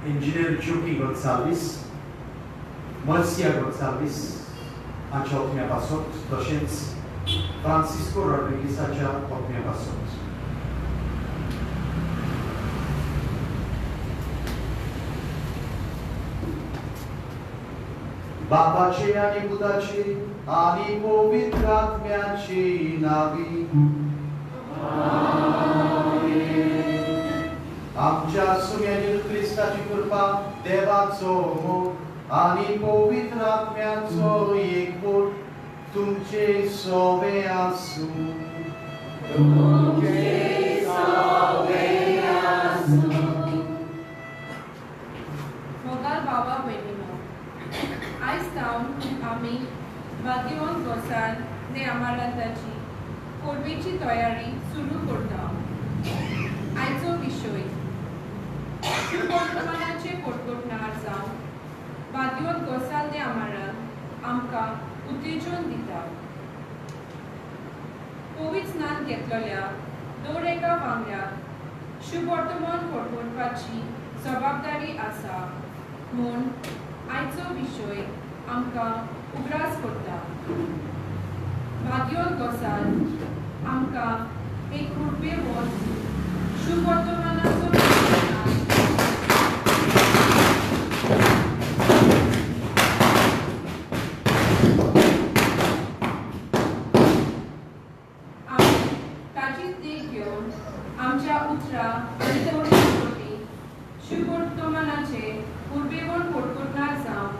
Engineer Joaquim Gonçalves, Marcia Gonçalves, hacia otmia pasot, docenț Francisco Rodriguez hacia otmia pasot. बापाचे आणि पुताचे आणि पवित्र आत्म्याचे नावी आमच्या सुम्यातील ख्रिस्ताची कृपा देवाचो मोग आणि पवित्र आत्म्याचो एकवट तुमचे सोबे आसू. मोगाल बाबा भयणीनो, आयज जावन आमी भाग्यवंत गोसाल ने अमारांताची कोडवेची तयारी सुरू करता. आयचो विशय वर्तमानाचे पोटपोटणार जावन भाग्यवंत गोसाल ने अमारांत आमकां उत्तेजन दिता. पवित्र स्नान घेतलेल्या दर एका वांगड्याक शुभ वर्तमान पोटपोटपाची जबाबदारी आसा म्हूण आयचो विशय आमकां उगडास करता. भाग्यवंत गोसाल आमकां एक कृपेवंत शुभ वर्तमानाचो ताची देख घेवन आमच्या उतरा आनी तवडी शुभ वर्तमानाचे पूर्वेवण पोटपोटणार जावन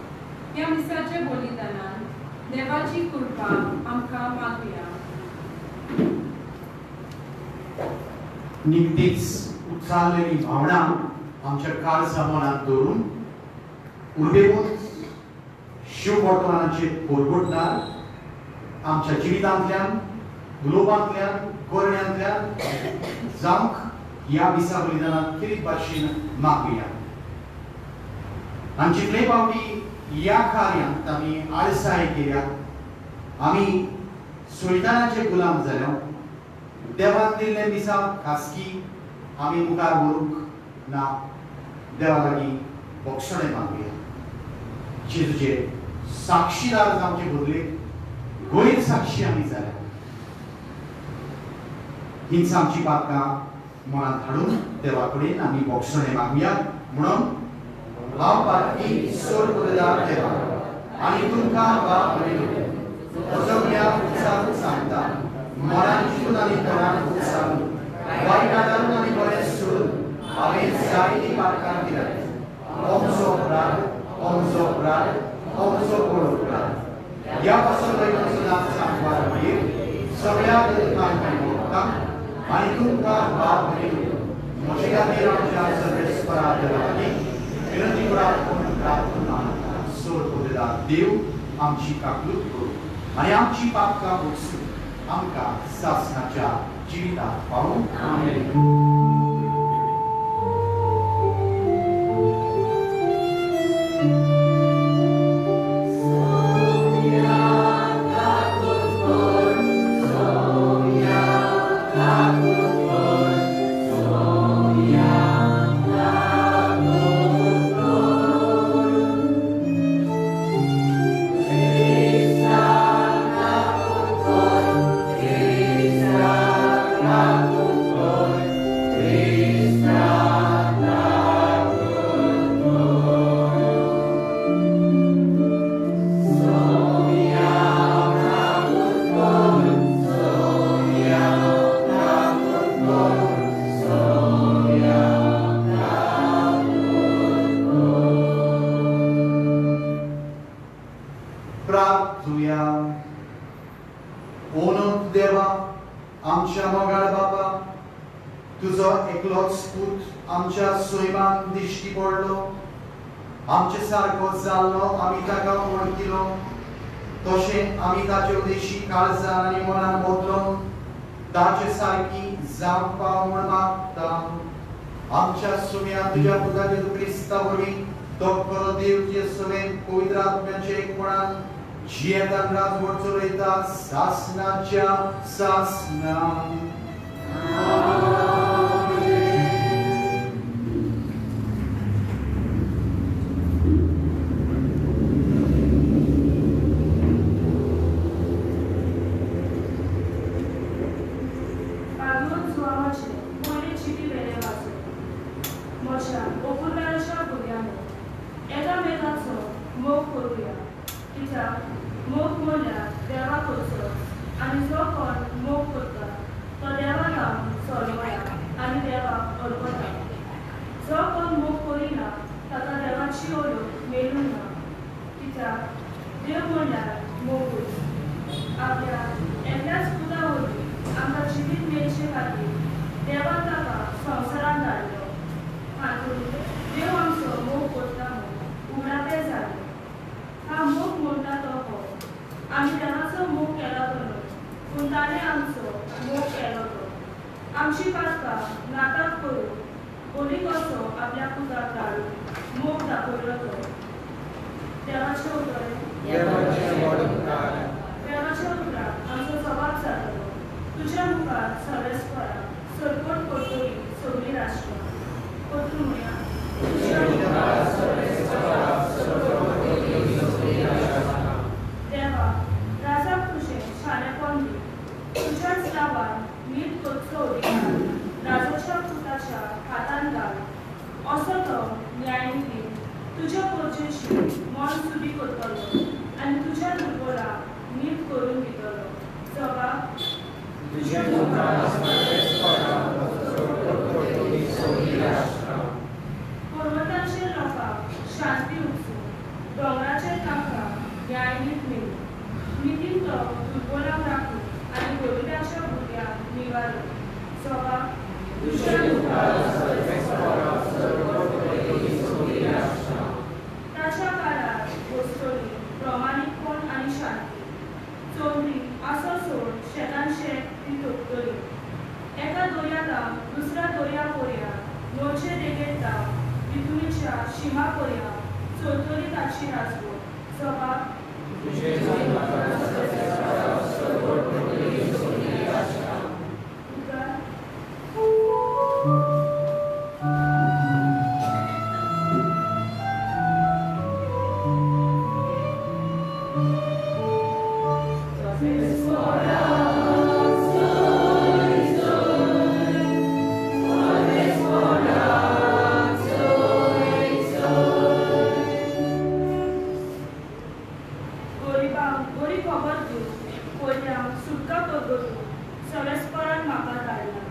ह्या मिसाच्या बलिदानान देवाची कृपा आमकां मागुया. निमतीच उत्साहलेली भावना आमच्या काळजा मनात दवरून उर्बेवून शिव वर्तमानाचे पोरगोटणार आमच्या जिवितांतल्यान उलोवपांतल्यान करण्यांतल्यान जावंक ह्या दिसा बलिदानात कितें भाशेन मागुया. आनी जितले फावटी ह्या कार्यांत आमी आळसाय केल्या, आमी सोयतानाचे गुलाम जाल्या, देवान दिल्ले दिसा खासगी आमी मुखार व्हरूंक ना. देवा लागीं बक्षणे मागुया. जेजूचे साक्षीदार जावचे बदले गैर साक्षी आमी जाल्या. हीच आमची पातकां मनांत हाडून देवा कडेन आमी बक्षणे मागुया. म्हणून हांव पातकी स्वर्गदार देवा आनी तुमकां बाप म्हज्या उत्साहान सांगता, मनान चिंतून आनी तोंडान उत्साहून वायट आदारून आनी बरें सोडून हांवें जायतीं पातकां केल्यात. अमचो अपराध, अमचो अपराध, अमचो व्हड अपराध. ह्या पासून वैकुंठांत सांगपाक मागीर सगळ्या लोकांक आनी तुमकां बाप म्हजे खातीर आमच्या सर्वेस्परा देवा लागीं विनंती करात म्हणून प्रार्थना सोड करता. देव आमची काकूट करूं आनी आमची पातकां भोगसून आमकां सासणाच्या जिवितांत पावूं. आमेन. ओनोत देवा आमच्या मोगाळ बापा तुजो एकलोच पूत आमच्या सोयमान दिश्टी पडलो आमचे सारको जाल्लो आमी ताका वळखिलो तशें आमी ताचे उदेशी काळजान आनी मनान बदलो ताचे सारकी जावपाक म्हूण मागता आमच्या सुम्या तुज्या पुता जेजू क्रिस्ता वरवीं तो बरो देव तुजे सगळें पवित्र आत्म्याचे एकपणान जियेतान राजवट चलयता सासणाच्या सासणान म्हज्या ओपुरव्याच्या भुरग्यांनी एकामेकाचो मोग करुया कित्याक मोग म्हणल्यार देवाक वचप आनी जो कोण मोग करता तो देवा लावन सोडवता आनी देवाक अर्पता जो कोण मोग करिना ताका देवाची ओळख मेळूंक ना कित्याक देव म्हणल्यार मोगूच आपल्या एकल्याच पुता वरवीं आमकां जिवीत मेळचे खातीर देवान ताका संवसारांत धाडलो हातून देव आमचो मोग करता म्हूण उगडापे जाले हा मोग म्हणटा तो हो आमी देवाचो मोग केलो तो न्हय पूण ताणें आमचो मोग केलो तो आमची पातकां नाटक करून बोली कसो आपल्या पुताक धाडून मोग दाखयलो तो देवाचें उतर देवाच्या उतराक आमचो जबाब जातलो तुज्या मुखार सर्वेस्परा सरपट करतली सगळीं राष्ट्रां देवा राजा तुझे शाणेपण दी तुझ्याच नांवान नीट करचो राजाच्या पुताच्या हातान घाल असो तो न्यायनिधी तुज्या पोरचेची मन सुटी करतलो आनी तुज्या दुर्बळा नीट करून दितलो जबाब पर्वतांचेर लोकांक शांती उचून दोंगराचेर तांकां न्यायनीत मेळ्ळी नितीन तो दुर्बलांक राखून आनी गोविंदाच्या भुरग्यांक निवारो जबाब ताच्या काळार वस्तोली प्रमाणीकपण आनी शांती चोंदरी आसो सोड शेतान शेत ती तोपतली एका दोरयातां दुसऱ्या दोरया पर्यां न्हंयचे देगेंत तितुनीच्या शिमा पर्यां चलतली ताची राजवट जबाब बरी खबर दिवं पयल्यांक सुटका करगतून सर्वेस्परान म्हाका धाडला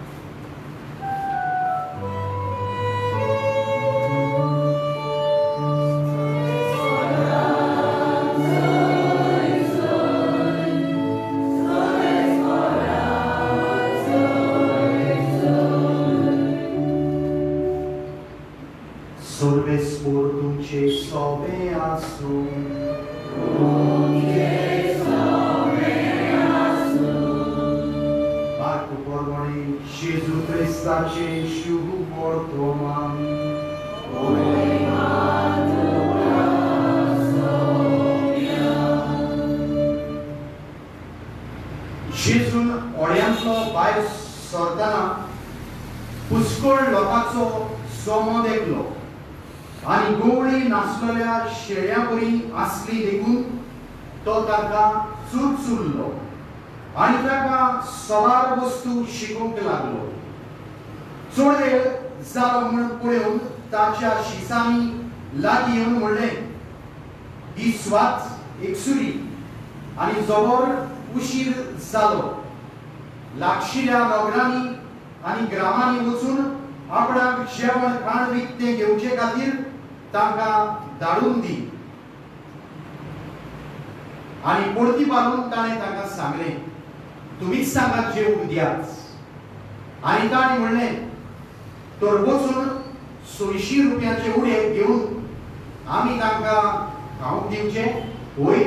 Sorvespor tuce sobe asum Marco Pormone, Gesù Cristace, Shuhu Portoman Gesù ओळ्यांतलो भायर सरतना पुष्कळ लोकांचो सोमो देखलो आनी गोवळी नासलेल्या शेळ्या बरी आसली देखून तो ताका चुरचुरलो आनी ताका सवार वस्तू शिकोवंक लागलो चड वेळ जालो म्हूण पळोवन ताच्या शिसांनी लागीं येवन म्हणलें ही स्वात एकसुरी आनी जबर उशीर जालो लागशिल्ल्या नगरांनी आनी ग्रामांनी वचून आपणाक जेवण खाण विकतें घेवचे खातीर तांकां धाडून दी आनी परती मारून ताणें तांकां सांगलें तुम्हीच सांगात जेवूंक दियाच. आनी ताणी म्हणलें, तर वचून 600 रुपयाचे उडे घेवन आमी तांकां खावंक दिवचे होय.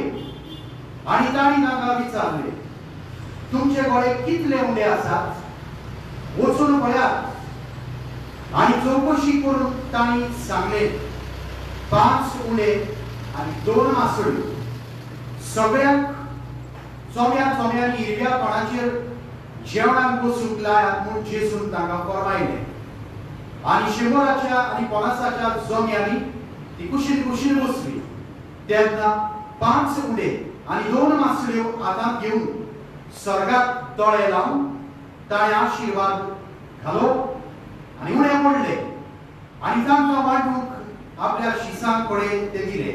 आनी ताणी तांकां विचारलें, तुमचे गळे कितले उंडे आसात? वचून पळयात. आनी चौकशी करून ताणी सांगलें, 5 उंडे आनी 2 मासळ्यो. सगळ्यांक चोम्यांनी हिरव्या पानाचेर जेवणाक बसूंक लायात म्हूण जेजून तांकां फरमायलें. आनी 100 आनी 50 जोम्यांनी ती कुशीन बसली. तेन्ना 5 उंडे आनी 2 मासळ्यो हातांत घेवन सर्गाक दोळे लावन ताणें आशिर्वाद घालो आनी उणें मोडले आनी तांकां वांटूंक आपल्या शिसां कडेन ते दिले.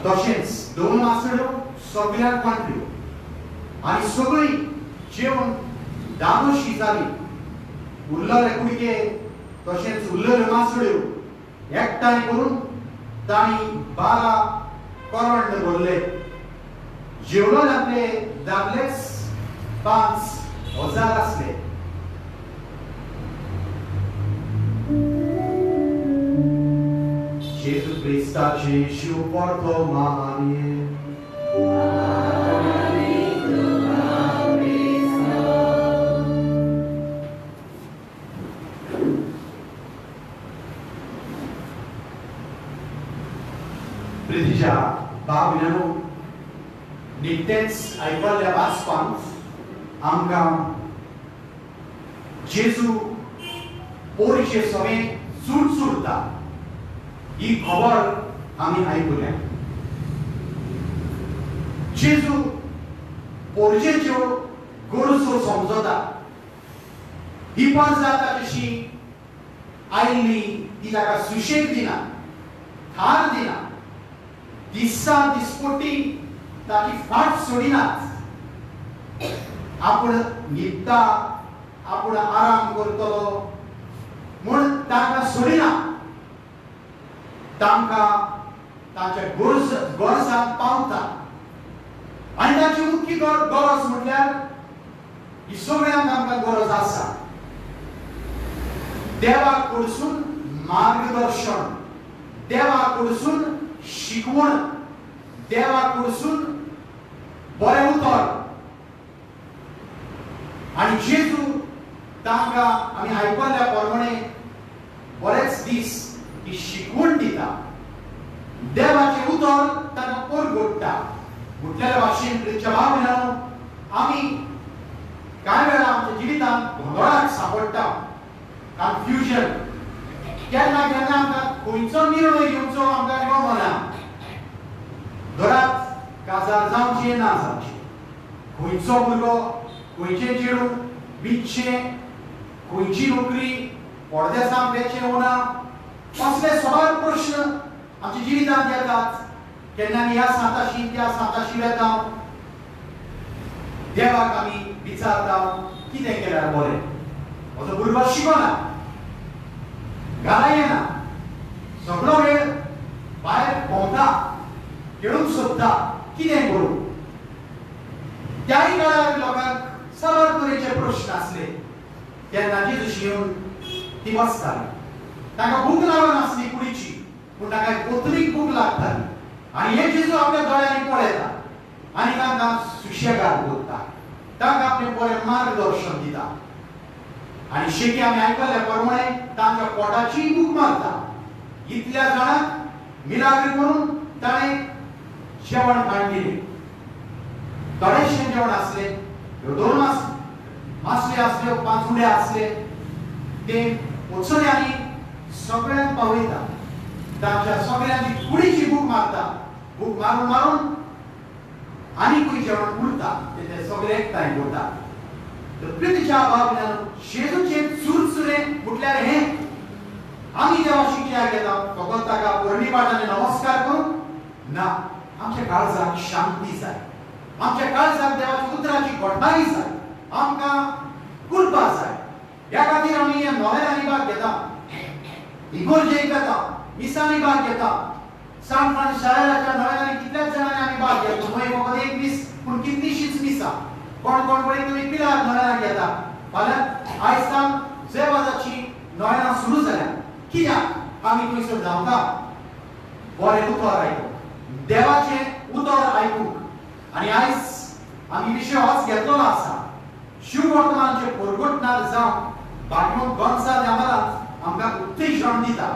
तशेंच 2 मासळ्यो सगळ्यांक वांटल्यो आनी सगळीं जेवण दादोशी जाली. उरलेले कुडके तशेंच उरलेल्यो मासळ्यो एकठांय करून तांणी 12 करवंड भरले. जेवण आपले दादलेच 5,000 आसले. जेजू क्रिस्ताचे शिव परतो मारिये. प्रितीच्या बाबीनो नित्यच आयकल्ल्या वाचपांत आमकां जेजू पोरशे सवे सुरता ही खबर आमी आयकल्या. जेजू पोरशेच्यो गरजो समजता. ही पण जाता तशी आयिल्ली ती ताका सुशेग दिना, थार दिना. दिसा दिसपट्टी ताची फाट सोडिनात. आपूण न्हिदता, आपूण आराम करतलो म्हूण ताका सोडिना. तांकां तांच्या गरजांक पावता. आनी ताची मुख्य गरज म्हटल्यार ही सगळ्यांक आमकां गरज आसा. देवा कडसून मार्गदर्शन, देवा कडसून शिकवण, देवा कडसून बरें उतर. आनी जेजू तांकां आमी आयकल्ल्या प्रमाणे बरेच दीस ही शिकवण दिता. देवाचें उतर ताका परगट्टा. म्हटलेल्या भाशेन प्रितीच्या भावनांनो, आमी कांय वेळा आमच्या जिवितांत गोंधळाक सांपडटा, कन्फ्युजन. केन्ना आमकां खंयचो निर्णय घेवचो आमकां कळना. घरांत काजार जावचें ना जावचें, खंयचो भुरगो खंयचें चेडूं बितचें, खंयची नोकरी पडद्या सामकेचें वो ना, असले सवाल प्रश्न आमच्या जिवितांत येतात. केन्ना ह्या सांताशी त्या सांताशी वेता, देवाक आमी विचारता कितें केल्यार बरें. म्हजो भुरगो शिकना, घरा येना, सगळो वेळ भायर भोंवता, खेळूंक सोदता, कितें करूं. त्याय काळार लोकांक सगळे तरेचे प्रश्न आसले. तेन्ना जेजूशी येवन ती बसताली. ताका भूक लागनासली कुडीची, पूण ताका कोतरीक भूक लागताली. आनी हे जेजू आपल्या दोळ्यांनी पळयता आनी तांकां सुशेगाद दवरता, तांकां आपलें बरें मार्गदर्शन दिता. आनी शेकी आमी आयकल्ल्या प्रमाणे तांच्या पोटाची भूक मारता. इतल्या जाणांक मिलाग्र करून ताणें जेवण हाडलें. थोडेशें जेवण आसलें, 2 मासले आसल्यो, 5 उडे आसले. ते वचून सगळ्यांक पावयता. तांच्या सगळ्यांची कुडीची भूक मारता. भूक मारून मारून आनीकूय जेवण उरता, ते सगळे एकठांय करता. तर प्रितीच्या भावनांनो, जेजूचें चुरचुरें म्हटल्यार हें. आमी देवाशी कित्याक येता? फकत ताका परणिपाटांनी नमस्कार करूंक ना. आमच्या काळजाक शांती जाय, आमच्या काळजाक देवाच्या उतराची घोटणारी जाय, आमकां कुर्बा जाय. ह्या खातीर आमी ह्या नोवेलांनी भाग घेता, इगोर्जेक घेता, मिसांनी भाग घेता. सांत फ्रांसीस शाराच्या नोवेलांनी कितल्याच जाणांनी आमी भाग घेतलो. फकत एक दीस, पूण कितलीशींच मिसां. कोण कोण बरी तुम्ही पिलार नोयना घेता फाल्यां आयज तान जेवाजाची नोयना सुरू जाल्या कित्याक आमी थंयसर धांवता बरें उतर आयकूंक देवाचें उतर आयकूंक आनी आयज आमी विशय होच घेतलो आसा शिव वर्तमानाचे परगटणार जावन बाटमोन गोंसाल आम्हाला आमकां उत्तेजन दिता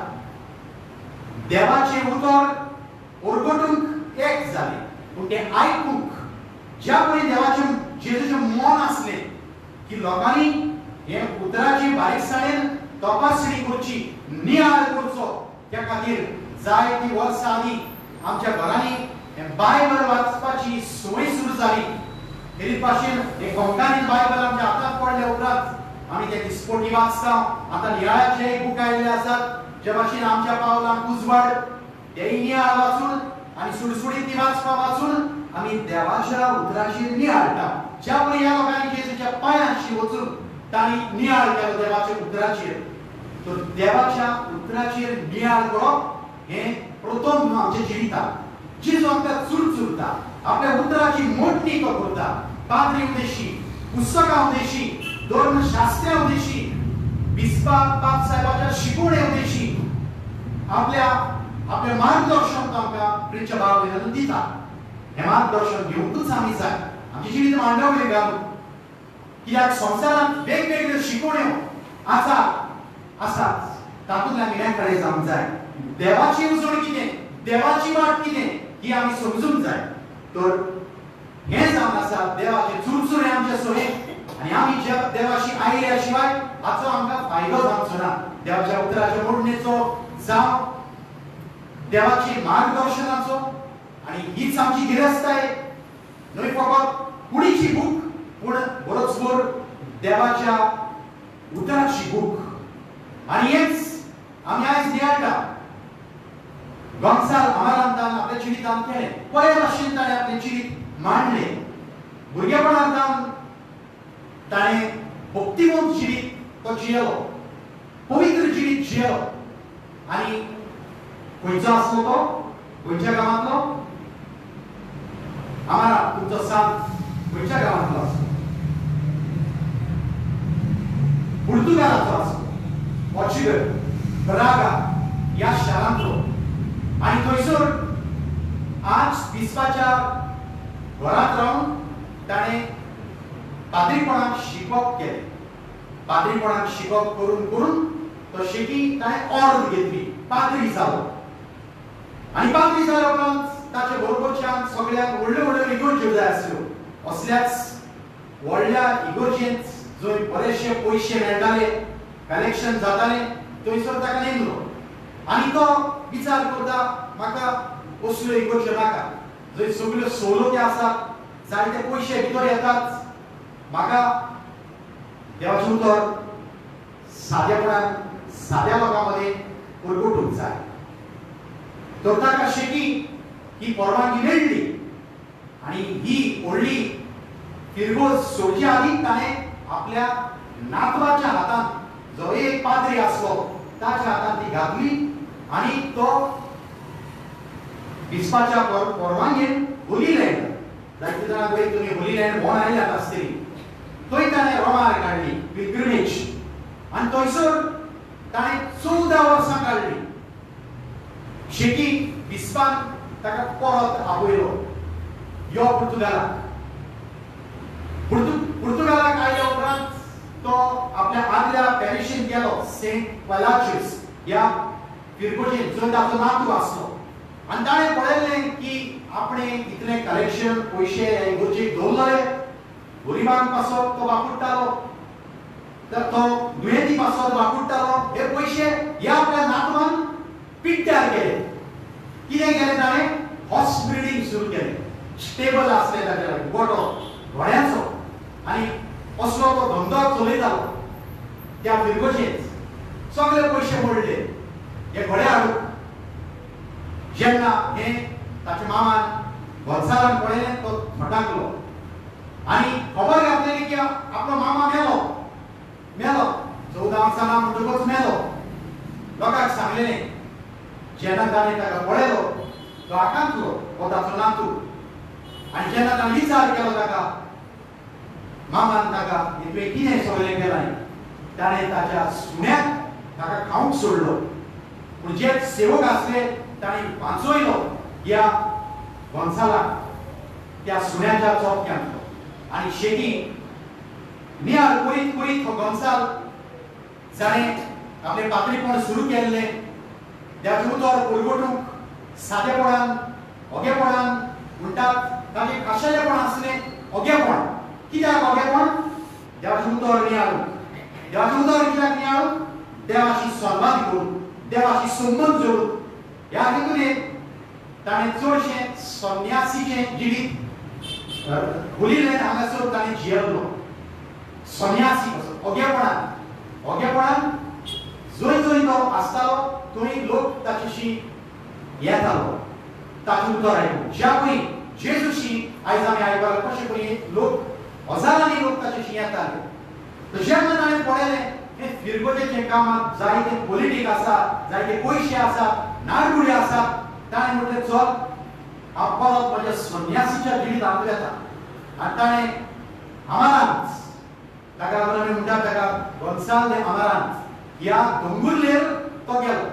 देवाचें उतर परगटूंक एक जालें पूण तें आयकूंक ज्या पळय देवाचें जेजूचें मन आसलें की लोकांनी हे उतराची बारीकसाणेन तपासणी करची नियाळ करचो त्या खातीर जायतीं वर्सां आदीं आमच्या घरांनी हें बायबल वाचपाची संवय सुरू जाली तेच भाशेन हे कोंकणी बायबल आमच्या हातांत पडले उपरांत आमी ते दिसपट्टी वाचता आतां नियाळाचे बूक आयिल्ले आसात जे भाशेन आमच्या पावलांक उजवाड तेय नियाळ वाचून आनी सुडसुडीत ती वाचून आमी देवाच्या उतराचेर नियाळटा ज्या पळय ह्या लोकांनी जेजूच्या पांयांशी वचून तांणी नियाळ केलो देवाच्या उतराचेर तर देवाच्या उतराचेर नियाळ करप हें प्रथम आमच्या जिवितांत जेजू आमकां चुरचुरता आपल्या उतराची मोडणी तो करता पाद्री उदेशी पुस्तकां उदेशी धर्मशास्त्रा उदेशी बिस्पा बाप साहेबाच्या शिकवणे उदेशी आपल्या मार्गदर्शन आमकां प्रिंच बाब दिता हे मार्गदर्शन घेवंकूच आमी जाय आमची जिवीत मांडवली घालून कित्याक संवसारांत वेगवेगळ्यो शिकवण्यो आसात तातूंतल्यान विनयकडे जावंक जाय देवाची उजवण कितें देवाची वाट कितें ही आमी समजूंक जाय तर हें जावन आसा देवाचे चुरचुरे आमचे सोयेक आनी आमी ज्या देवाशी आयल्या शिवाय हाचो आमकां फायदो जावचो ना देवाच्या उतराच्या मोडणेचो जावं देवाची मार्गदर्शनाचो आनी हीच आमची गिरेस्ताय न्हय फकत कुडीची बूक पूण बरोचभर देवाच्या उतराची बूक आनी हेच आमी आयज नियाळटा गोंसाल आमारांतान आपल्या जिवितांत केलें बरे भाशेन ताणें आपलें जिवीत मांडलें भुरगेपणांतान ताणें भक्तिमंत जिवीत तो जियेलो पवित्र जिवीत जियेलो आनी खंयचो आसलो तो खंयच्या गांवांतलो आमारा तुमचो सांत खंयच्या गांवांतलो आसलो पुर्तुगालाचो आसलो पोर्चुगल ब्रागा ह्या शारांतलो आनी थंयसर आज बिस्पाच्या घरांत रावन ताणें पाद्रीपणाक शिकप केलें पाद्रीपणाक शिकप करून करून तो शेटी ताणें ऑर्ड घेतली पाद्री जालो आनी पाद्री जाल्या उपरांत ताचे बरोबरच्यान सगळ्यांक व्हडल्यो व्हडल्यो इगर्ज्यो जाय आसल्यो असल्याच व्हडल्या इगर्जेंत जंय बरेचशे पयशे मेळटाले कलेक्शन जातालें थंयसर ताका नेमलो आनी तो विचार करता म्हाका असल्यो इगर्ज्यो नाका जंय सगळ्यो सवलती आसात जायते पयशे भितर येतात म्हाका देवाचें उतर सादेपणान साद्या लोकां मदें परगटूंक जाय तर ताका शेटी ही परवानगी मेळ्ळी आनी ही व्हडली फिरगोज सोडच्या आदीं ताणें आपल्या नातवाच्या हातांत जो एक पाद्री आसलो ताच्या हातांत ती घातली आनी तो बिस्पाच्या परवानगेन होली लँड जायते जाणांक पळय तुमी होली लँड भोंवन आयल्यात आसतली थंय ताणें रोमार काडली पिल्ग्रिमेज आनी थंयसर ताणें 14 वर्सां काडली शेटी बिस्पान ताका परत आपयलो यो पुर्तुगालाक आयल्या उपरांत तो आपल्या आदल्या पॅरिशेन गेलो सेंट पलाचियस ह्या फिरगोजेन जंय ताचो नातू आसलो आनी ताणें पळयलें की आपणें इतलें कलेक्शन पयशे ह्या इगर्जेक दवरलेले गरिबांक पासत तो वापरतालो तर तो दुयेंती पासत वापरतालो हे पयशे ह्या आपल्या नातवान पिड्ड्यार केले कितें केलें ताणें हॉर्स ब्रिडींग सुरू केलें स्टेबल आसलें ताचे गोठो घोड्याचो आनी असलो तो धंदो चलयतालो त्या फिरगोजेंत सगळे पयशे मोडले हे घोडे हाडून जेन्ना हे ताच्या मामान गोंसालान पळयलें तो फटाकलो आनी खबर घातलेली की आपलो मामा मेलो 14 वर्सां म्हणटकूच मेलो लोकांक सांगलेलें जेन्ना ताणें ताका पळयलो तो आकांतलो हो ताचो नातू आनी जेन्ना ताणें विचार केलो ताका मामान ताका इतवे कितें सगळें केलां ताणें ताच्या सुण्याक ताका खावंक सोडलो पूण जे सेवक आसले ताणें वाचयलो ह्या गोंसालाक त्या सुण्याच्या चौक्यांत आनी शेती नियाळ करीत करीत हो गोंसाल जाणें आपलें पातळीपण सुरू केल्लें देवाचें उतर परगटूंक सादेपणान ओगेपणान म्हणटात ताचें खाशेलेपण आसलें ओगेपण कित्याक ओगेपण देवाचें उतर नियाळूंक देवाचें उतर कित्याक नियाळूंक देवाची संवाद करून देवाची संबंद जोडून ह्या हेतून ताणें चडशें संन्यासीचें जिवीत हुलिलें हांगासर ताणें जियेल्लो संन्यासी कसो ओगेपणान जंय जंय तो आसतालो थंय लोक ताचेशी येतालो ताचें उतर आयकूंक ज्या पळय जेजूशी आयज आमी आयकपाक कशें पळय लोक हजारांनी लोक ताचेशी येताले जेन्ना ताणें पळयलें हे फिरगोजेचे कामाक जायते पॉलिटीक आसा जायते पयशे आसात नाडगुडे आसात ताणें म्हटलें चल हांव परत म्हज्या संन्यासीच्या जिवितांत येता आनी ताणें अमारांत ताका लागून आमी म्हणटात ताका गोंसाल दे अमारांत ह्या दोंगुल्लेर तो गेलो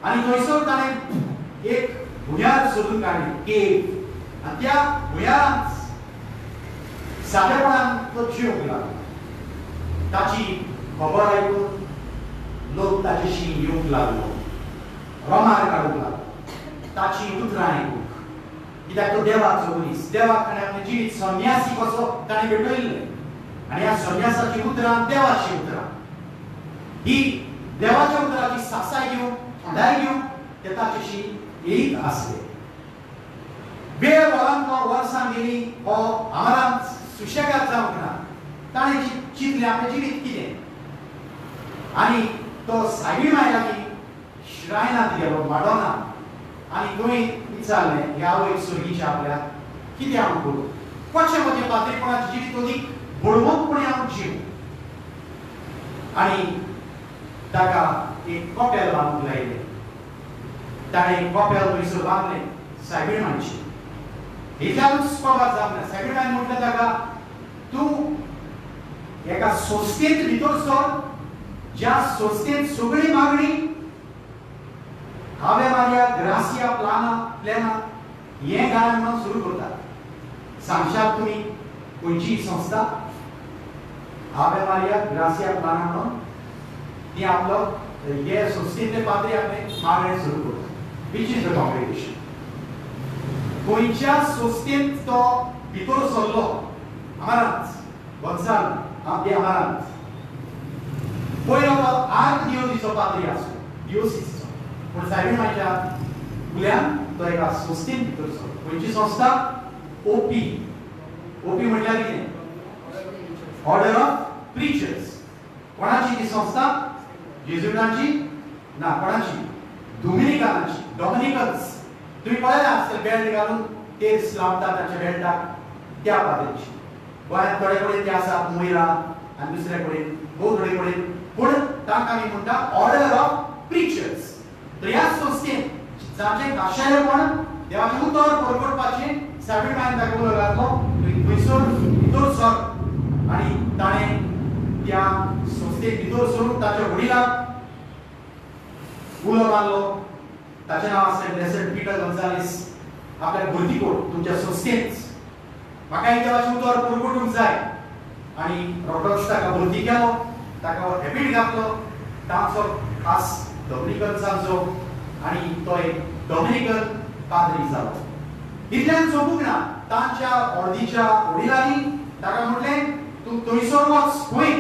आनी थंयसर ताणें एक भुंयार सोदून काडली केव आनी त्या भुंयारांत सादेपणान तो जिवंक लागलो ताची खबर आयकून लोक ताचेशी येवंक लागलो रोमार काडूंक लागलो ताची उतरां आयकूंक कित्याक तो देवाचो मनीस देवाक ताणें आपलें जिवीत संन्यासी कसो ताणें भेटयल्लें आनी ह्या संन्यासाची उतरां देवाची उतरां ही देवाच्या उतराची सासाय घेवन थंडाय घेवन ते ताचेशी येयत आसले वेळ वळांत वर्सां गेली हो अमारांत सुशेगाद जावंक ना ताणें चिंतलें आपलें जिवीत कितें आनी तो सायबीण लागीं श्रायनांत गेलो माडोना आनी थंय विचारलें ह्या वयर सुर्गीच्या आपल्याक कितें हांव करूं कशें म्हजें पातळीपणाचें जिवीत अदीक बळवंतपणी हांव जीव आनी ताका एक कपेल बांदूंक लायलें ताणें कपेल थंयसर बांदलें सायबीणाची हेच्यानूच कोबार जावंक ना सायबीणान म्हटलें ताका तूं एका सोस्तेंत भितर सर ज्या सोस्तेंत सगळी मागणी आवे मारिया ग्रासिया प्लेना हें गाणें म्हणून सुरू करता सांगशात तुमी खंयची संस्था आवे मारिया ग्रासिया प्लाना म्हणून ती आपलो हे सोस्तेंतले पाद्री आपले मागणें सुरू करता विच इज द कॉंग्रेगेशन खंयच्या सोस्तेंत तो भितर सरलो अमारांत गोंसाल आपले अमारांत पयलो तो आर्क दिवोसीचो पाद्री आसलो दिवोसीचो पूण सायबीणाच्या फुल्यान तो एका सोस्तेंत भितर सरलो खंयची संस्था ओपी म्हटल्यार कितें ऑर्डर ऑफ प्रीचर्स कोणाची ती संस्था जेजुइटांची ना कोणाची डॉमिनिकन्स तुम्ही पळयला आसतलें बेल्ट घालून तेच लावतात ताच्या बेल्टाक त्या पाद्रीची गोंयांत थोडे कडेन ते आसात मोयरा आनी दुसरे कडेन भोव थोडे कडेन पूण ताका आमी म्हणटा ऑर्डर ऑफ प्रीचर्स तर ह्या संस्थेन जाचें खाशेलेपण देवाचें उतर परगटपाचें सायबीणान ताका उलो घातलो थंयसर भितर सर आनी ताणें त्या संस्थेक भितर सरून ताच्या वडिलाक उलो मारलो ताचें नांव आसलें ब्लेसेड पीटर गोंजालेस आपल्याक भरती कोर तुमच्या संस्थेंत म्हाका एक देवाचें उतर परगटूंक जाय आनी रोखडोच ताका भरती केलो ताका हॅबीट घातलो तांचो खास डॉमिनिकन्सांचो आनी तो एक डॉमिनिकन पाद्री जालो इतल्यान सोंपूंक ना तांच्या अर्दीच्या वडिलांनी ताका म्हटलें तूं थंयसर वच खंय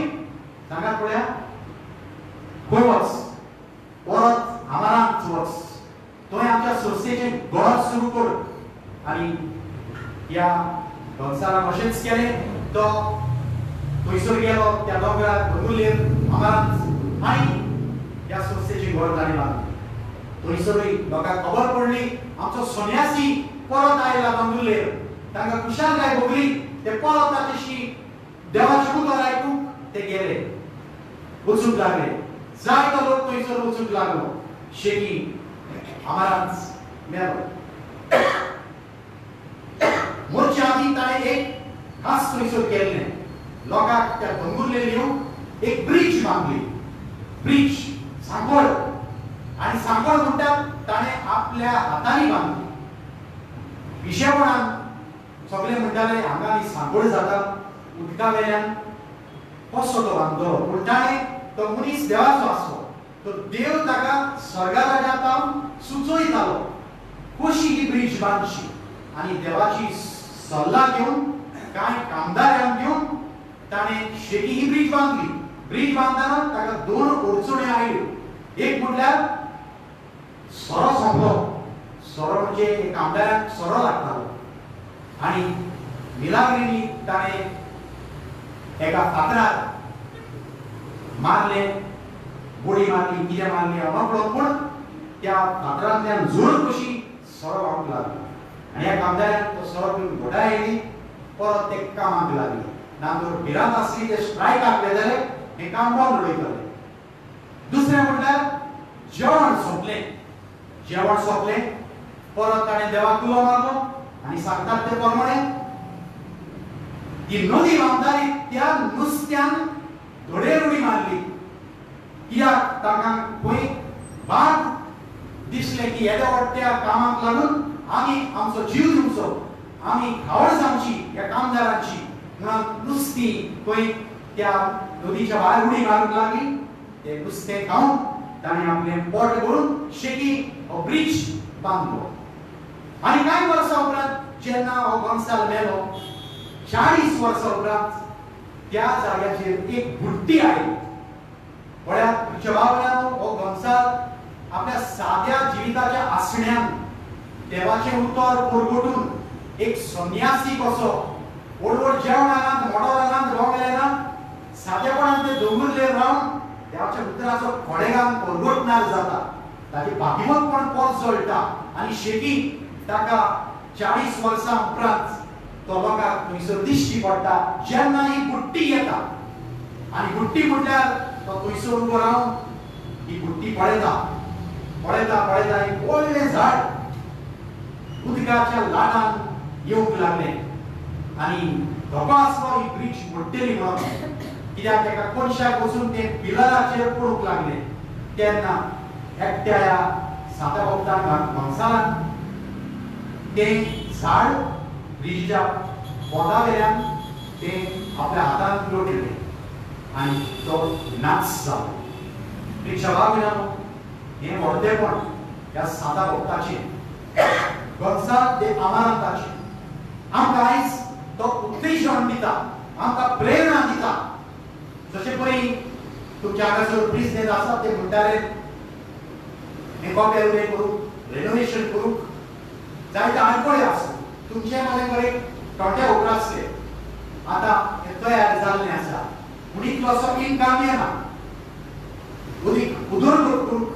सांगात पळया खंय वच परत अमारांत वच थंय आमच्या संस्थेचें घर सुरू कर आनी ह्या गोंसालान अशेंच केलें तो थंयसर गेलो त्या दोंगरार दोंगुल्लेर अमारांत आनी ह्या संस्थेचें घर ताणें बांदलें थंयसरूय लोकांक खबर पडली आमचो संन्यासी परत आयला दोंगुल्लेर तांकां कुशालकाय भोगली ते परत ताचेशी देवाचें उतर आयकूंक ते गेले वचूंक लागले जायतो लोक थंयसर वचूंक लागलो शेगी अमारांत मेलो मोर्चा आदी ताणें एक खास थंयसर केल्लें लोकांक त्या दोंगुरलेल्यो एक ब्रिज बांदली. ब्रिज सांगोळ, आणि सांगोळ म्हणटात ताणे आपल्या हातांनी बांदली. विशेवणान सगळे म्हणटाले हांगा सांगोळ जाता उदका वेल्यान कसो तो बांदलो, पूण ताणे तो मनीस देवाचो आसलो. तो देव ताका स्वर्गा राज्यांत सुचयतालो कशी ही ब्रिज बांदची. आणि देवाची सल्ला घेवन कांय कामदारांक घेवन ताणे शेती ही ब्रिज बांदली. ब्रिज बांदतना ताका दोन अडचणी आयल्यो. एक म्हणल्यार सोरो सोंपलो. सोरो म्हणजे कामदारांक सोरो लागतालो, आणि मिलाग्रिनी ताणे एका फातरार मारले, गोळी मारली, कितें मारली हांव पूण त्या फातरांतल्यान जोर कशी सोरो वावूंक लागलो. आणि ह्या कामदारांक तो सोरो घेवन घोटां येयली, परत ते कामाक लागले. नातर भिरांत आसली ते स्ट्रायकाक जाले, हें काम बंद उडयतले. दुसरें म्हणल्यार जेवण सोंपलें. जेवण सोंपलें, परत ताणें देवाक उलो मारलो, आणि सांगतात ते प्रमाणे ती नदी बांदताली त्या नुस्त्यान धडेर उडी मारली. कित्याक ताका खंय बाद दिसलें की येद्या व्हडल्या कामाक लागून आमी आमचो जीव दिवचो, आमी खावड जावची ह्या कामदारांची म्हणून नुस्तीं खंय त्या नदीच्या भायर उडी मारूंक लागली. ते नुस्तें खावन ताणें आपलें पोट भरून शेकी हो ब्रिज बांदलो. आणि कांय वर्सां उपरांत जेन्ना हो गोंसाल मेलो, 40 वर्सां उपरांत त्या जाग्याचेर एक बुट्टी आयली. म्हळ्यार तुमच्या बाबड्यानो हो गोंसाल आपल्या साद्या जिविताच्या आसण्यान देवाचें उतर परगटून एक संन्यासी कसो व्हड जेवणांत मोडोरांत रोंगलेनात सादेपणान ते दोंगुरलेर रावन देवाच्या उतराचो खोडेगान परगटणार जाता. ताची भागिमतपण पोत जळटा, आणि शेती ताका 40 वर्सां उपरांत तो लोकांक थंयसर दिश्टी पडटा जेन्ना ही बुट्टी येता. आणि बुट्टी म्हटल्यार तो थंयसर उबो रावन ही बुट्टी पळयता पळयता पळयता एक व्हडलें झाड उदकाच्या लाटान येवंक लागलें. आणि धोको आसलो ही ब्रिज मोडटली म्हणून, कित्याक तेका कोनशाक वचून ते पिलराचेर पडूंक लागलें. तेन्ना एकट्या ह्या साता भोगतान गोंसालान तें झाड ब्रिजीच्या पोंदा वेल्यान तें आपल्या हातांत लोटलें, आणि तो नाच जालो. रिक्षा बाबड्यानो हें व्हडलेपण ह्या साता भोगताचें, गोंसाल ते अमारांताचें आमकां आयज तो उत्तेजन दिता, आमकां प्रेरणा दिता. जशें पळय तुमच्या हांगासर बिझनेस आसा ते म्हणटाले हें कॉपेर उबें करूंक, रेनोवेशन करूंक जायते आडखळे आसा. तुमचे मदें बरे टोटे उबे आसले, आतां हें तयार जाल्लें आसा, पूण इतलोसो इनकम येना उदर करूंक,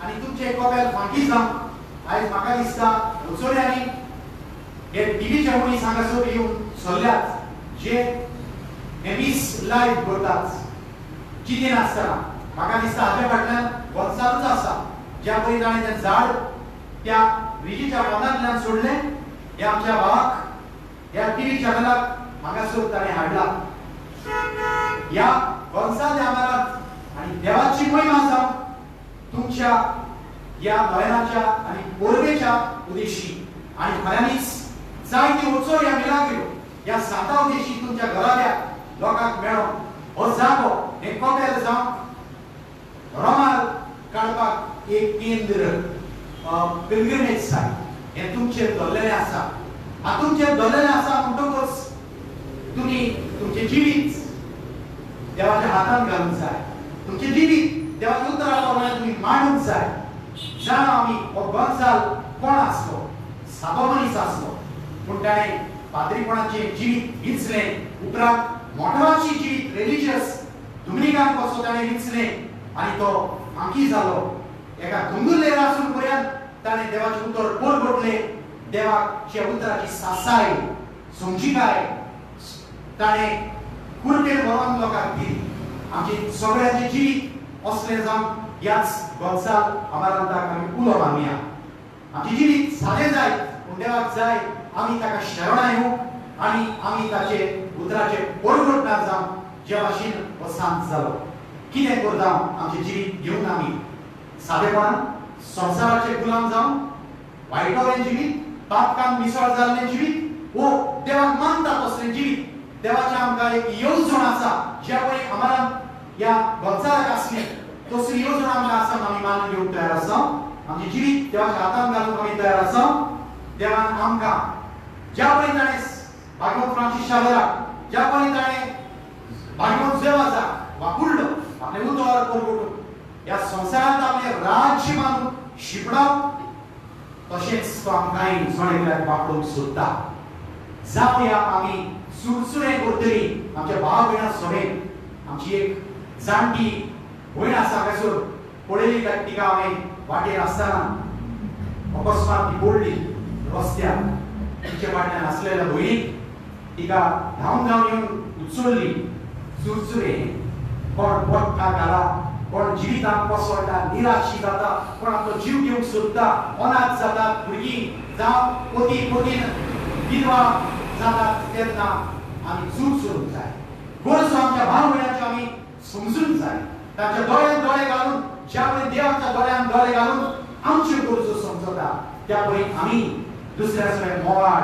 आनी तुमचे कॉपेर फांकी जावंक. आयज म्हाका दिसता वचोल्यांनी हे टीव्हीचे मनीस हांगासर येवन सरल्यात जे एमिस लायव्ह करतात चिंतेन आसतना. म्हाका दिसता हाचे फाटल्यान गोंसालूच आसा, ज्या पळय ताणें तें झाड त्या ब्रिजीच्या पोंदांतल्यान सोडलें. हे आमच्या भावाक ह्या टीव्ही चॅनलाक हांगासर ताणें हाडला. ह्या गोंसाल आमारांत आनी देवाची महिमा जावं तुमच्या ह्या नयनाच्या आनी पोरबेच्या उद्देशी, आनी खऱ्यांनीच जायती वचो ह्या मिलाग्यो ह्या साता उद्देशी तुमच्या घराल्या लोकांक मेळोन हो जागो हे कॉपेर जावंक रोमार काडपाक एक केंद्र पिलग्रिमेज सायट हे तुमचेर धरलेलें आसा. तुमचेर धरलेलें आसा म्हणटकूच तुमी तुमचें जिवीत देवाच्या हातांत घालूंक जाय. तुमचें जिवीत देवाच्या उतरा प्रमाणे तुमी मांडूंक जाय. जाणा आमी हो गोंसाल कोण आसलो, सादो मनीस आसलो, पूण ताणें पाद्रीपणाचें जिवीत विंचलें. उपरांत मोठवाची जिवीत रिलिजियस दुमनिकान कसो ताणें विंचलें, आनी तो फांकी जालो. एका दोंगुरलेर आसून पर्यंत ताणें देवाचें उतर परगटलें. देवाच्या उतराची सासाय समजिकाय ताणें कुर्तेर व्हरोन लोकांक दिली. आमचें सगळ्यांचें जिवीत असलें जावं ह्याच गोंसाल अमारांताक आमी उलो मारूया. आमचें जिवीत सादें जाय, पूण देवाक जाय आमी ताका शरण येवंक, आणि आम्ही ताचे उतराचे परगटणार जावन जे भाशेन हो सांत जालो कितें करता आमचे जिवीत घेवन आमी सादेपणान संवसाराचे गुलाम जावन वायटोरें जिवीत पापकान मिसळ जाल्लें जिवीत वो देवाक मानता तसलें जिवीत देवाचें आमकां एक येवजण आसा ज्या पळय आम्हाला ह्या गोंचाक आसली तसली येवजण आमकां आसा आमी मानून घेवंक तयार आसा आमचें जिवीत देवाच्या हातांत घालूंक आमी तयार आसा देवान आमकां ज्या पळय ताणें भागवत फ्रांसीस शावेराक ज्या पळय ताणें भागवत जेवाचा वाकुळ्ळो आपले उतर परगटून ह्या संवसारांत आपलें राज्य मानूंक शिपडावप तशेंच तो आमकांय जणेकल्याक वापरूंक सोदता जावया आमी सुरसुरें करतली आमच्या भाव भयणां समेत आमची एक जाणटी भयण आसा कसोर पळयली तिका हांवें वाटेर आसतना अकस्मात ती पडली रस्त्यार तिचे फाटल्यान आसलेल्या भयणीक तिका धांवन धांवन येवन उचलली सुरसुरें कोण पोट्टा घाला कोण जिवितांत कोसळटा निराशी जाता कोण आपलो जीव घेवंक सोदता अनाथ जातात भुरगीं जावं पती पतीन विधवा जातात तेन्ना आमी चूक सोडूंक जाय गरजो आमच्या भाव भयणांच्यो आमी समजूंक जाय तांच्या दोळ्यांत दोळे घालून ज्या पळय देवाच्या दोळ्यांत दोळे घालून आमच्यो गरजो समजता त्या पळय आमी दुसऱ्या सगळ्या मोवाळ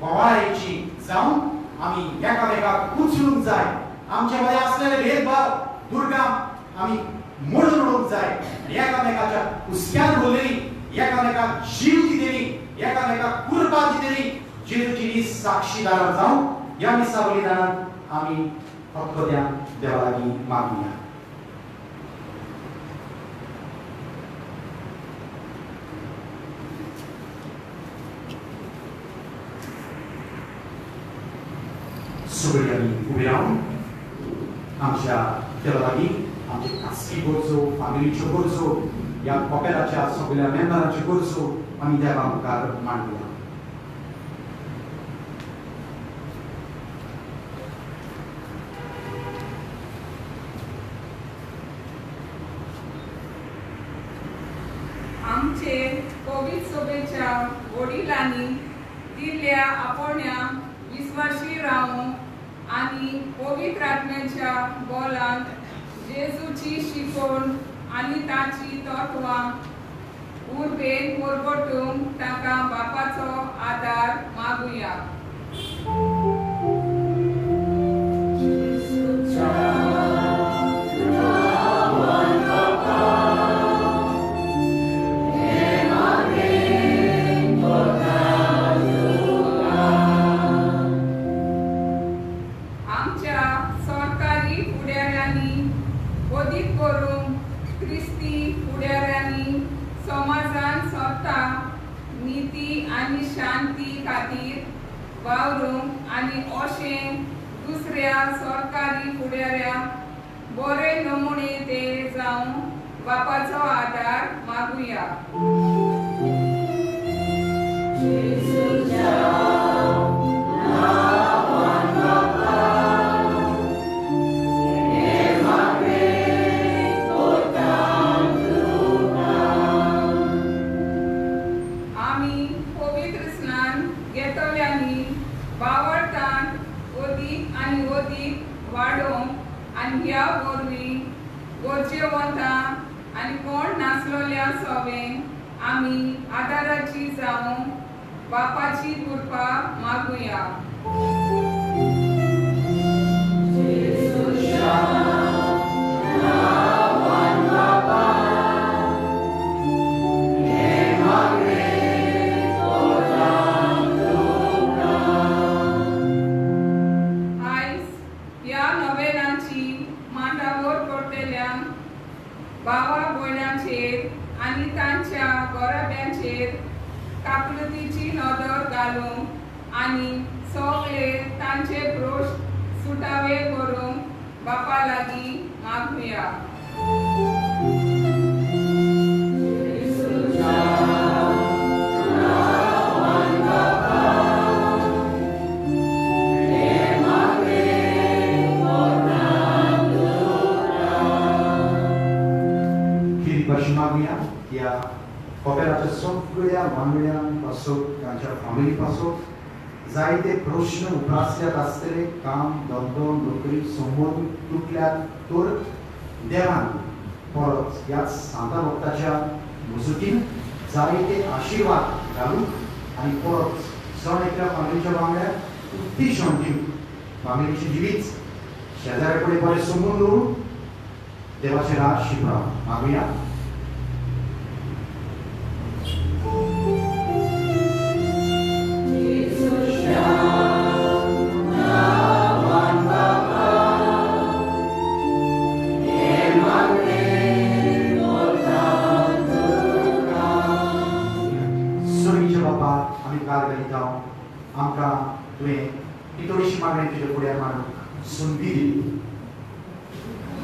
बोवाळेची जावन आमी एकामेकाक उचलूंक जाय आमचे मदें आसलेले भेदभाव दुर्गाम आमी मोडून उडोवंक जाय एकामेकाच्या हुस्क्यान उरलेली एकामेकाक जीव दितेली एकामेकाक कुर्बा दितेली जेजूची साक्षीदार जावन ह्या मिसा बलिदानांत आमी फकत देवा लागीं मागुया सगळीं आमी उबे रावन आमच्या देवा लागीं आमचे खासगी गरजो फामिलीच्यो गरजो ह्या कपेलाच्या सगळ्या मेंबरांच्यो गरजो आमी देवा मुखार मांडुया आमचे कोविड सोबेच्या वडिलांनी दिल्ल्या आपण्या विश्वासी रावंक आनी पवित्र आत्म्याच्या बोलांत जेजूची शिकवण आनी ताची तत्वां उर्बेन परगटूंक ताका बापाचो आदार मागुया वावरूंक आनी अशें दुसऱ्या सरकारी फुडाऱ्यांक बरे नमुने ते जावन बापाचो आदार मागुया आनी कोण नासलोल्या सवेंक आमी आदाराची जावं बापाची कृपा मागुया भावा भयणांचेर आनी तांच्या गोराब्यांचेर काकलुतीची नदर घालूंक आनी सगळे तांचे भ्रोश सुटावे करूंक बापा लागीं मागुया मागुया या कपेलाच्या सगळ्या वांगड्यांक पासून तांच्या फामिली पासून जायते प्रश्न उप्रासल्यात आसतले काम धंदो नोकरी संबंद तुटल्यात तर देवान परत ह्या सांता भक्ताच्या मजतीन जायते आशीर्वाद घालूंक आनी परत सण एकल्या फामिलीच्या वांगड्याक उत्तेजन दिवंक फामिलीचे जिवीत शेजाऱ्या कडेन बरे संबंद दवरून देवाचे राज शिकरा मागुया. आमकां तुवें ही थोडीशी मागणी तुजे फुड्यान मांडूंक संदी दिली.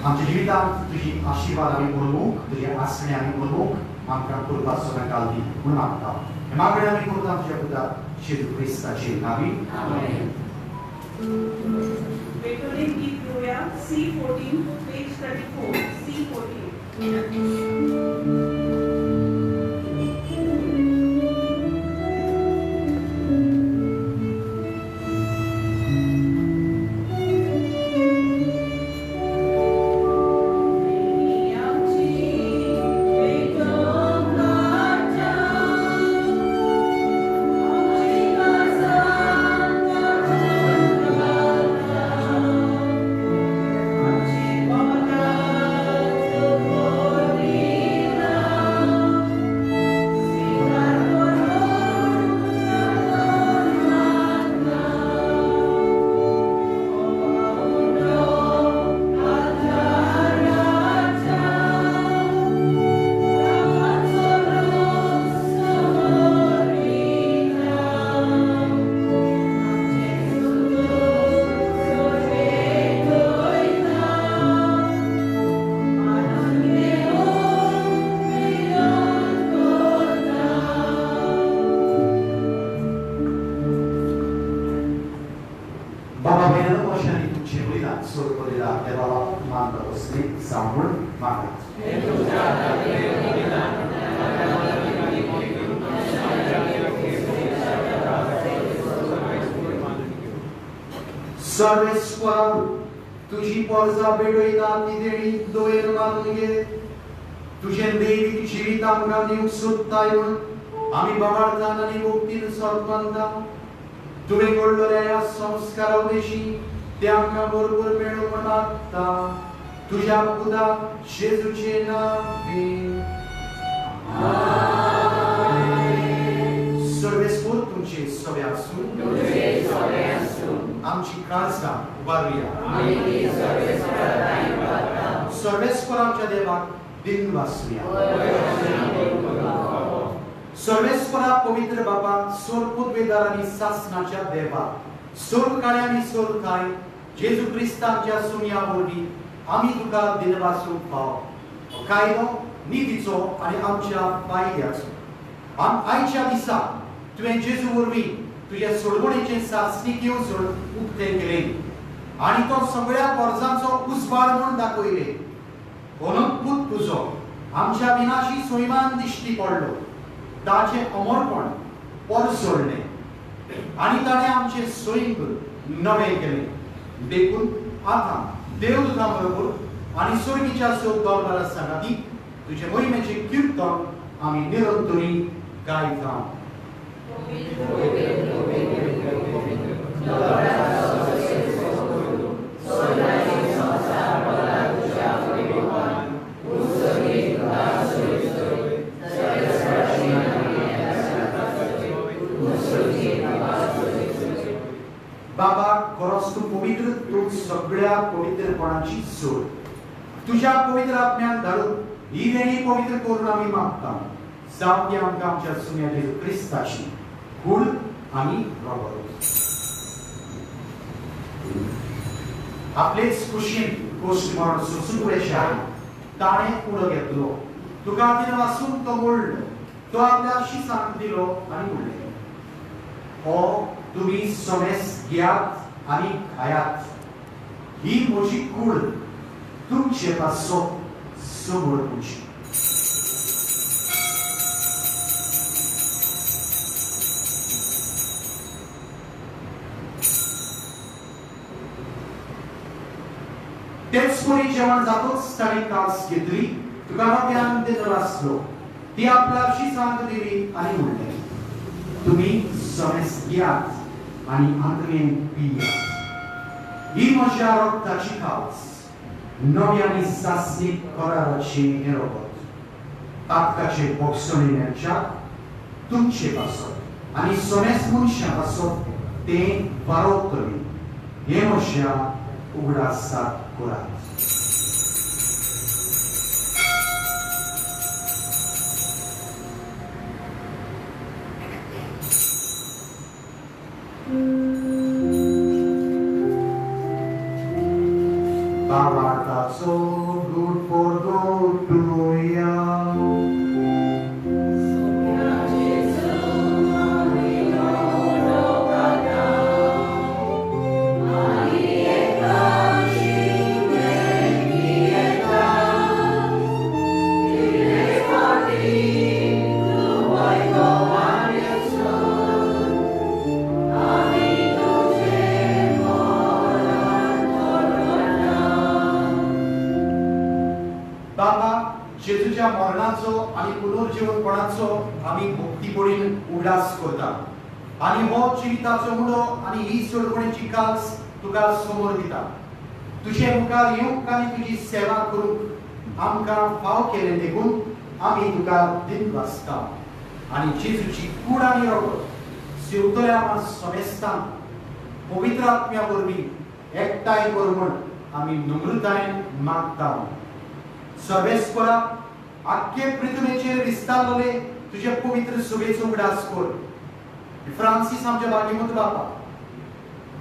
आमच्या जिवितांत तुजी आशिर्वाद आमी पळोवंक तुजे आसणे आमी पळोवंक आमकां करपाक सगळें काल दी म्हूण मागता. हे मागणी आमी करता तुज्या पुता जेजू क्रिस्ताचे नांवी. Recording गीत घेऊया C14 page 34 C14. सर्वेस्वर तुझी परजा बेडयता ती देणी दोयर मारून घे. तुझे दैवीक जिवीत आमकां दिवंक सोदताय म्हूण आमी बाळगतान आनी भक्तीन सोदता. तुवें घडलेल्या ह्या संस्कारा उदेशी ते आमकां बरोबर मेळूं म्हूण मागता. तुज्या पुता जेजूचे नांवी. सर्वेस्वर तुमचे सवे आसूं. आमची काळजां उबारुया. सर्वेस्वर आमच्या देवाक दिन वासुया. सर्वेस्वरा पवित्र बाबा सोरपुतवेदार आनी सासणाच्या देवा सोरकाळे आनी सोरकाय जेजू क्रिस्तांच्या सुन्या वरवीं आमी तुका दिन वासूंक पाव कायदो नितीचो आनी आमच्या फायद्याचो. आयच्या दिसा तुवें जेजू वरवीं तुज्या सोडवणेचे सासणीक येवजण उक्तें केलें आनी तो सगळ्या परजांचो उजवाड म्हूण दाखयले. म्हणून पूत तुजो आमच्या विनाशी सोयमान दिश्टी पडलो. ताचे अमरपण पर सोडलें आनी ताणें आमचे सोयींक नवें केलें. देखून आतां देवदूतां बरोबर आनी स्वर्गीच्या सोब दरबारा सांगातीक तुजे महिमेचे कीर्तन आमी निरंतरी गायता. बाबा खरोच तूं पवित्र, तूं सगळ्या पवित्रपणाची जोड. तुज्या पवित्र आत्म्यान धाडून ही देणी पवित्र करून आमी मागता. जावं ती आमकां आमच्या सुन्या जेजू क्रिस्ताची कूड आनी रोबोट. आपलेच कुशीन गोश्ट म्हणून सुसुकुरेच्या ताणें कुडो घेतलो. तुका दिन वासून तो मोडलो. तो आपल्या शिसांक दिलो आनी उरले. हो तुम्ही समेस घेयात आनी खायात. ही म्हजी कूड तुमचे पासो समोर तुमची. तेच कोणी जेवण जातोच ताणी कास घेतली तुका नव्यान देतलो आसलो ती आपल्याशी सांग दिली आणि म्हणले तुम्ही समेस घेयात आणि आंतरेन पियात ही म्हज्या रक्ताची कास नवी आनी सासनीक कराराची हेरोबत तातकाचे बोगसणे मेळच्याक तुमचे पासत आणि समेस मनशा पासत ते वारोवतली हे म्हज्या उगडासात करात Babartazo, good for good to you. जेजूच्या मरणाचो आणि पुनर्जीवनपणाचो आम्ही भक्तीपडीन उल्हास करता आणि हो जिविताचो मुडो आणि ही सोडवणेची कास तुका समोर दिता तुझे मुखार येवंक आणि तुझी सेवा करूंक आमकां फाव केले देखून आम्ही तुका दिन वाचता आणि जेजूची कूड आणि रगत शिवतल्या आम्हा समेस्तान पवित्र आत्म्या वरवीं एकठांय कर म्हण आम्ही नम्रतायेन मागता सर्वेस्परा आख्खे पृथ्वीचेर विस्तारलेले तुझे पवित्र सभेचो उगडास कर फ्रांसीस आमच्या भाग्यवंत बापा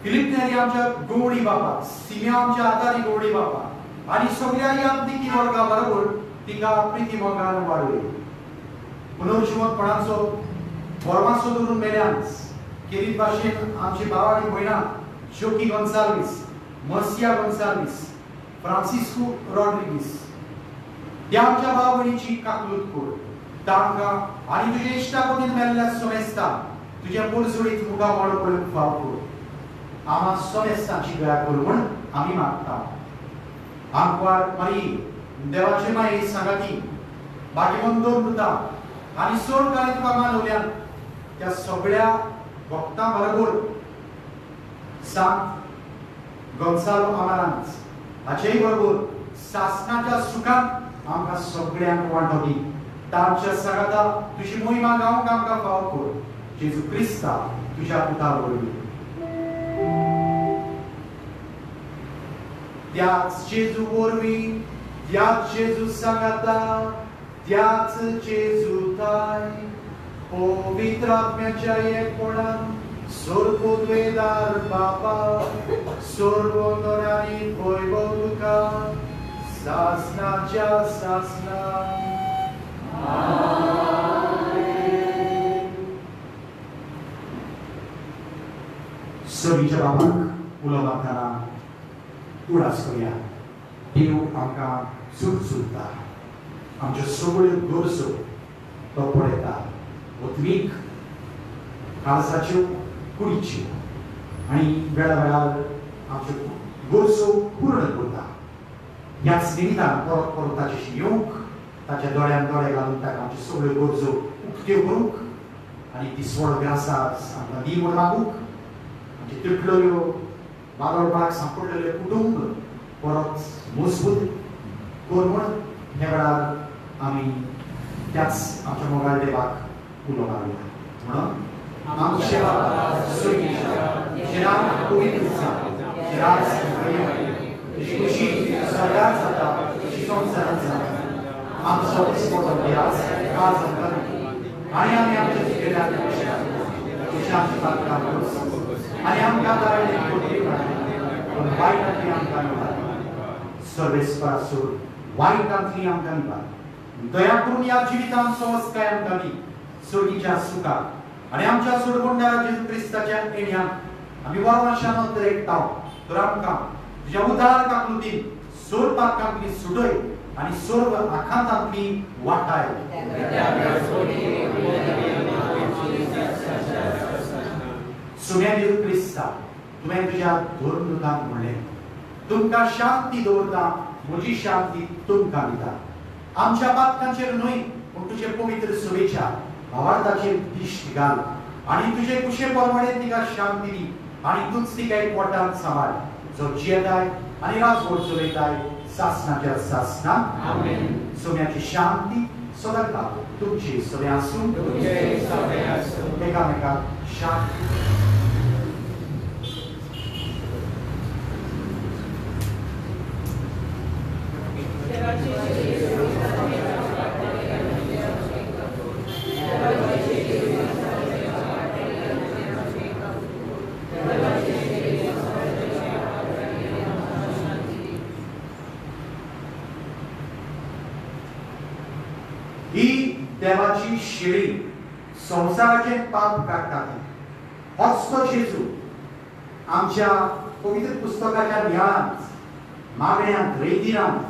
फिलिप नेरी आमच्या गवळी बापा सिमिया आमच्या आदारी गवळी बापा आणि सगळ्या यात्रिकी वर्गा बरोबर तिका प्रिती मोगान वाडय पुनर्जीवनपणाचो बोरमासो धरून मेल्यान्स केरीत भाशेन आमची भाव आनी भयणां जोकी गोन्साल्वीस मर्सिया गोन्साल्वीस फ्रांसिस्को रॉड्रिगीस त्या आमच्या भाव भयणीची काकलूत कर तांकां आनी तुजे इश्टा कोणीन मेल्ल्या समेस्ता तुझ्या पोरसुडीत मुखार वाडो पळोवंक फाव कर आम्हा समेस्तांची दया कर म्हण आमी मागता आमकां मारी देवाचे माये सांगाती भाग्यवंत मृता आनी सोड काळी तुका मानवल्यान त्या सगळ्या भक्तां बरोबर सांत गोन्सालो आमारांस हाचेय बरोबर सासणाच्या सुखांत आमकां सगळ्यांक वांटोवंक दी तांच्या सगाता तुजी मोहिमा गावंक आमकां फाव कर जेजू क्रिस्ता तुज्या पुता वरवीं त्याच जेजू वरवीं त्याच जेजू सांगाता त्याच जेजू ताय पवित्र आत्म्याच्या एकपणान सर्वोद्वेदार बापा सर्वोन्नरानी वैभव तुका सासनाच्या सासना सगळीच्या बापाक उलोवपाना उडास करूया देव आमकां सूट सुद्धा आमच्यो सगळ्यो गरजो तो पळयता ओत्मीक काळजाच्यो कुडीच्यो आनी वेळा आमच्यो गरजो पूर्ण करता ह्याच निमित्तान परत परत ताचेशी येवंक ताच्या दोळ्यान दोळे घालून ताका आमच्यो सगळ्यो गरजो उक्त्यो करूंक आनी ती स्वड व्यासास आमकां दी म्हूण मागूंक आमचे तुटलेल्यो वालोवपाक सांपडलेले कुटुंब परत मजबूत कर म्हूण हे वेळार आमी त्याच आमच्या मोगाळ देवाक उलो मारूया म्हणून आमचे बाबा स्वर्गीय जेन्ना पवित्र दिसा जेन्ना खुशी सगळ्यात जाता तशी संवसारांत जाता आमचो दिसपडो देवास काळ जाता आनी आमी आमच्या जिगेऱ्याक तशें आमचे पातकार करूं आनी आमकां दायले कोटी पूण वायटांतली आमकां निवार सर्वेस्परा सोड वायटांतली आमकां निवार दया करून ह्या जिवितांत संस्कार आमकां दी सोडीच्या सुखाक आनी आमच्या सोडवंडा जेजू क्रिस्ताच्या येण्याक आमी वारशान एकटाव तर आमकां तुज्या उदार काकलुतीन सोर पाकांतली सुडय आनी सर्व आखांतांतली वाटाय सुम्या जेजू क्रिस्ता तुवें तुज्या धोरण दुतांक म्हणलें तुमकां शांती दवरता, म्हजी शांती तुमकां दिता. आमच्या पातकांचेर न्हय पूण तुजे पवित्र सुवेच्या भावार्थाचेर दिश्ट घाल आनी तुजे कुशे प्रमाणे तिका शांती दी आनी तूच तिका एकवटान सांबाळ, जो जियेताय आनी राजवट चलयताय सासणाच्या सासणाक. आमेन. सोम्याची शांती सदांच तुमची सगळे आसूं. एकामेकाक शांती. ही देवाची शिडी संसाराचे पाप काडटा. होच तो जेजू आमच्या पवित्र पुस्तकाच्या नियाळांत, मागण्यांत, रेदिरांत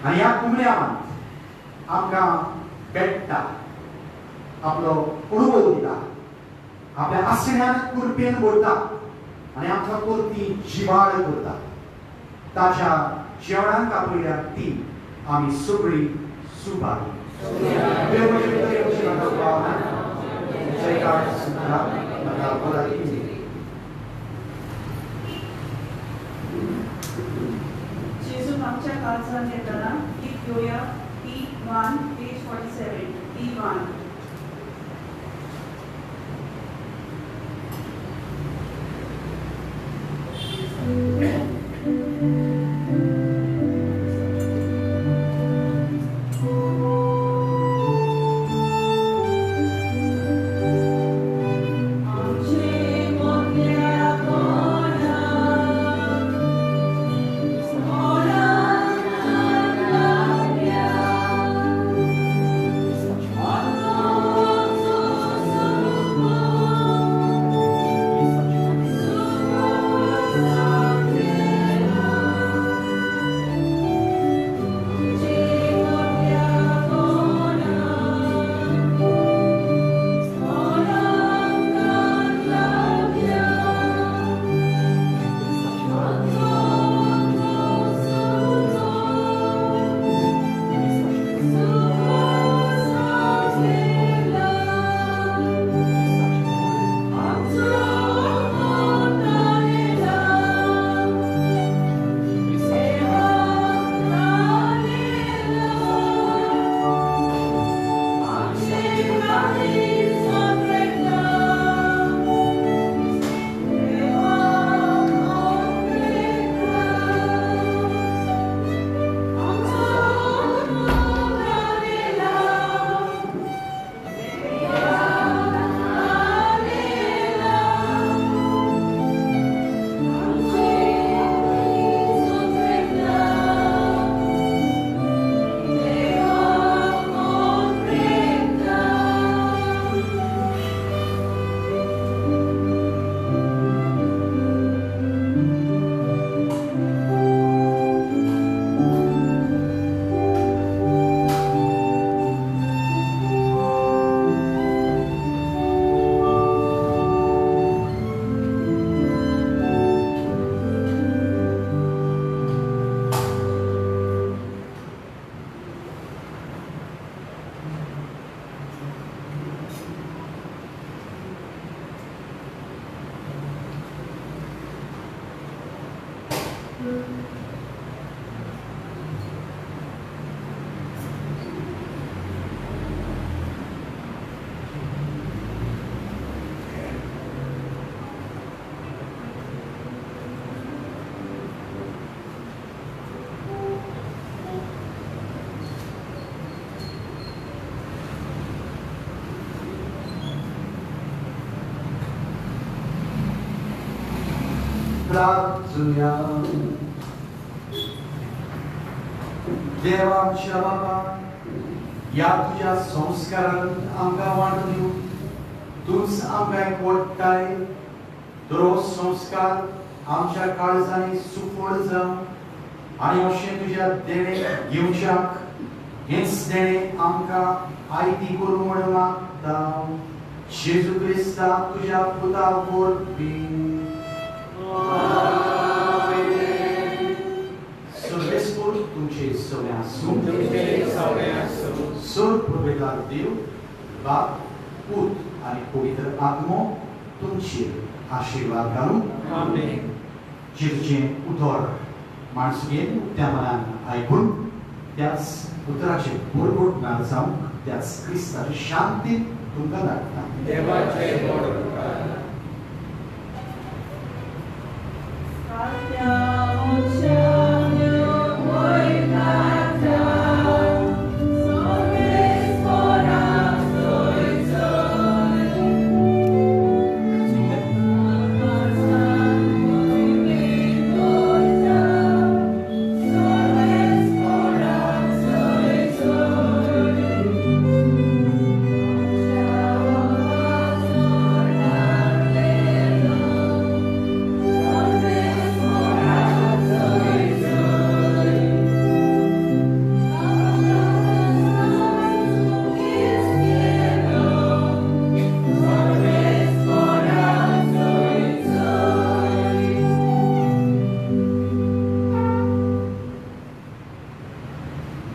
आनी ह्या कुमळ्यांत आमकां भेटता, आपलो अनुभव दिता, आपल्या आसण्यान कुरपेन भरता आनी आमकां परती जिवाळ करता. ताच्या जेवणाक आपल्या ती आमी सगळीं सुपारी. जेजू मागच्या काळजान येताना गीत घेऊया. E1 page 47. E1. प्रार्थना. देवाच्या बाबा, या तुझ्या संस्कारांत आमकां वाट दिवं. तूंच आमकां एकवटाय. तो संस्कार आमच्या काळजांनी सुफळ जावं आनी अशें तुज्या देणे घेवच्याक हेच देणे आमकां आयती करूं म्हण मागता. जेजू क्रिस्ता तुज्या पुता वरवीं. आमेन. सोर पवित्र देव बाप पूत आणि पवित्र आत्मो तुमचेर आशीर्वाद घालूं आमेन. जेजूचें उतर माणसुगेन उक्त्या मनान आयकून त्याच उतराचे भरभरून जावंक त्याच क्रिस्ताची शांती तुमकां धाडटा. देवाचे बळ उपकार.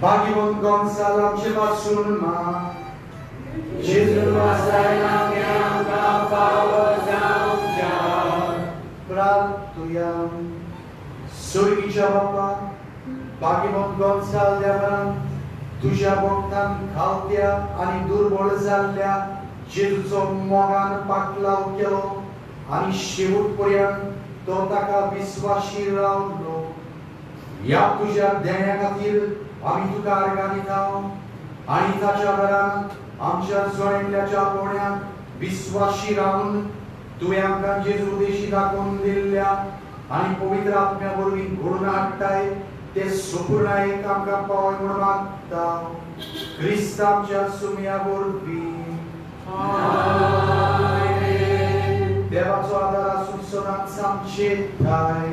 Bagimon Gonzalo ce va sunma Gesù vasai na miam ka pawozam jam Pratuyam Surgi Jabapa Bagimon Gonzalo Devaran Tuja Bogdan Kaltia Ani Durbol Zallia Jezuco Mogan Paklav Kelo Ani Shivut Porian Totaka Viswashi Ravno Ja Tuja Denia Katir आम्ही तुका आर्गां आणि ताच्या घरान आमच्या जोडलेल्या कोण्याक विश्वासी रावून तुवें आमकां जेजू देशी दाखोवन दिल्ल्या आणि पवित्र आत्म्या वरवीं घडोवन हाडटाय ते संपूर्णायेक आमकां पावय म्हूण मागता क्रिस्त आमच्या सुमया वरवीं आमेन. देवाचो आदार आसून सदांच आमचे थाय.